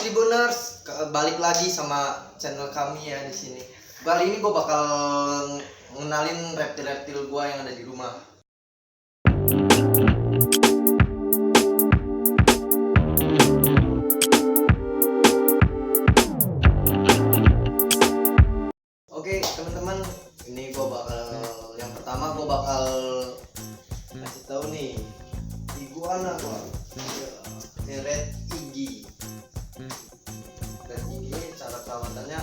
Tribuners, balik lagi sama channel kami ya di sini. Kali ini gue bakal ngenalin reptil-reptil gue yang ada di rumah. Oke teman-teman, ini gue bakal yang pertama gue bakal kasih tahu nih iguana gue, red igi. Dan ini cara perawatannya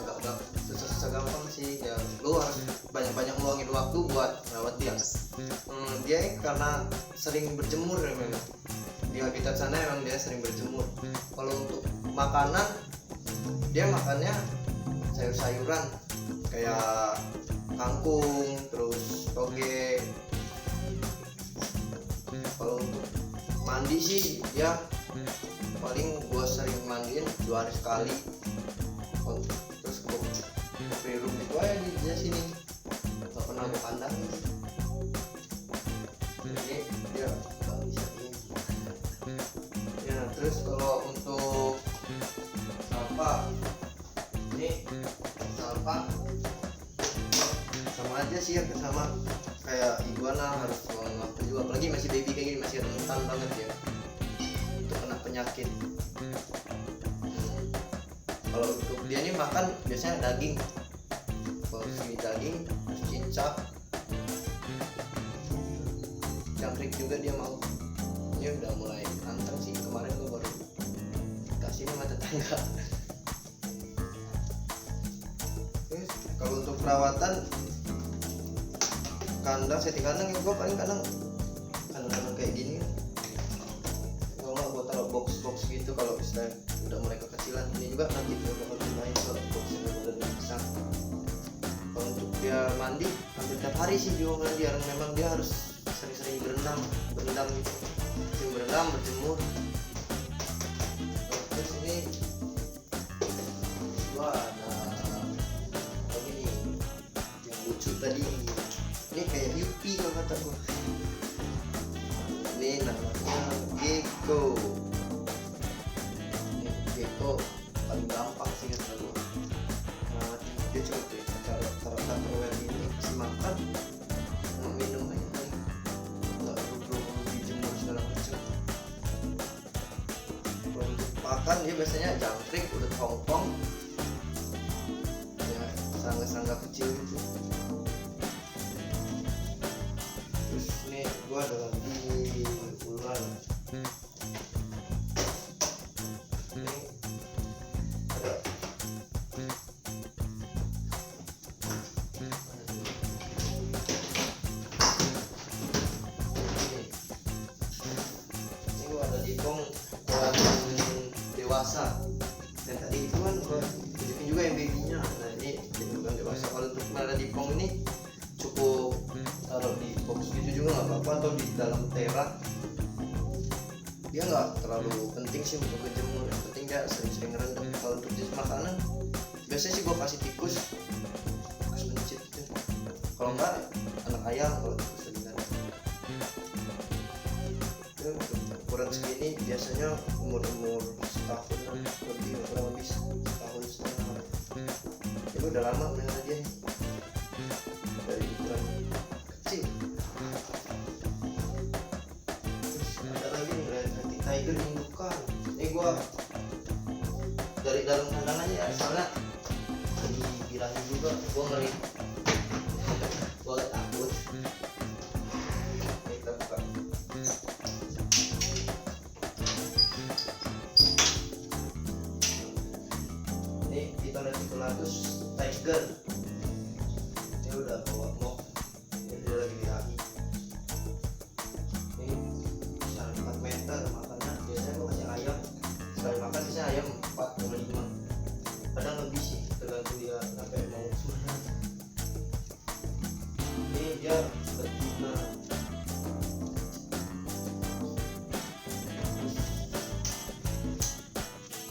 agak susah gampang sih ya, lu harus banyak ngeluangin waktu buat merawat dia. Dia karena sering berjemur ya, memang di habitat sana emang dia sering berjemur. Kalau untuk makanan, dia makannya sayur-sayuran kayak kangkung, terus toge. Kalau untuk mandi sih ya paling gua sering mandiin 2 hari sekali. Terus gua free room itu aja di sini, nggak pernah gua kandangin. Jadi dia nggak bisa ini ya. Terus kalau untuk sampah, ini sampah sama aja sih ya, sama kayak iguana, harus luangin waktu juga, apalagi masih baby kayak gini, masih rentan banget ya untuk kena penyakit. Kalau untuk dia nih makan biasanya daging, kalau sini daging, terus cincang, jangkrik juga dia mau. Dia udah mulai anteng sih, kemarin gue baru kasih sama tetangga. Terus kalau untuk perawatan kandang, setting kandang ya gue paling kandang kayak gini. Kalau nggak gue taruh box gitu kalau misalnya udah mulai kekecilan. Ini juga nanti gue bakal pindahin ke box yang udah besar. Kalau untuk dia mandi hampir tiap hari sih dia mandi, memang dia harus sering-sering berendam gitu, sering berendam, berjemur. Terus ini gua ada ini yang lucu tadi, ini kayak Yupi kalau kata gua. Ini namanya gecko. Ini gecko paling gampang sih kata gua. Nah, dia coba tuh taruh tupperware ini, kasih makan, minum aja, nggak perlu dijemur segala macam. Kalau untuk makan dia biasanya jangkrik, udah hongkong ya, serangga kecil gitu. Terus ini gua ada lagi ular. Ini ada dipong dewasa, dan tadi itu kan gua tunjukin juga yang babynya. Nah ini bukan dewasa. Kalau untuk melada dipong ini cukup taruh di box gitu juga nggak apa-apa, atau di dalam terak. Dia nggak terlalu penting sih untuk berjemur, yang penting dia sering-sering rendam. Kalau untuk jenis makanan biasanya sih gua kasih tikus pencit gitu. Kalau nggak anak ayam, kalau tikus dengan ukuran segini biasanya umur setahunan lebih, kurang lebih setahun setengah. Itu udah lama melihara dia nih, dari ukuran kecil. Terus ada lagi nih Atlantic Tiger indukan. Ini gua dari dalam kandang aja ya, soalnya dibilangin juga gua ngeri, gua gak takut. Kita buka. Ini kita lihat Pilatus Tiger. Dia udah bawa mok, dia lagi dirahi. Ini sekitar 4 meter makannya. Biasanya gua kasih ayam, sekali makan biasanya ayam 4-5, kadang lebih sih, tergantung dia sampai mau kemana. Ini dia betina.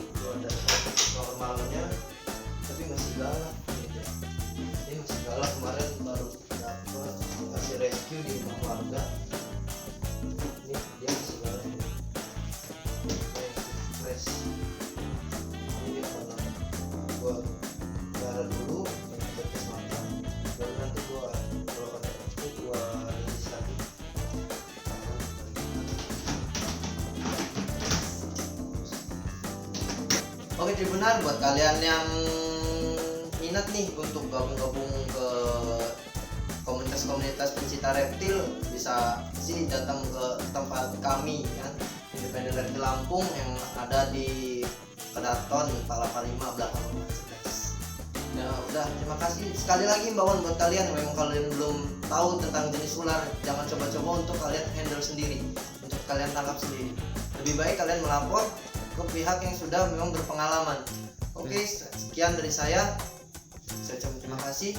Itu ada normalnya tapi masih galak gitu. Oke Tribunan, buat kalian yang minat nih untuk gabung-gabung ke komunitas-komunitas pencinta reptil, bisa sih datang ke tempat kami ya, Independen Reptil Lampung yang ada di Kedaton 485 belakang rumah Cerdas. Ya udah, terima kasih sekali lagi Mbak buat kalian yang memang kalian belum tahu tentang jenis ular, jangan coba-coba untuk kalian handle sendiri, untuk kalian tangkap sendiri. Lebih baik kalian melapor ke pihak yang sudah memang berpengalaman. Oke, sekian dari saya ucapkan terima kasih.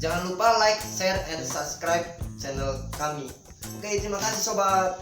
Jangan lupa like, share, and subscribe channel kami. Oke, terima kasih sobat.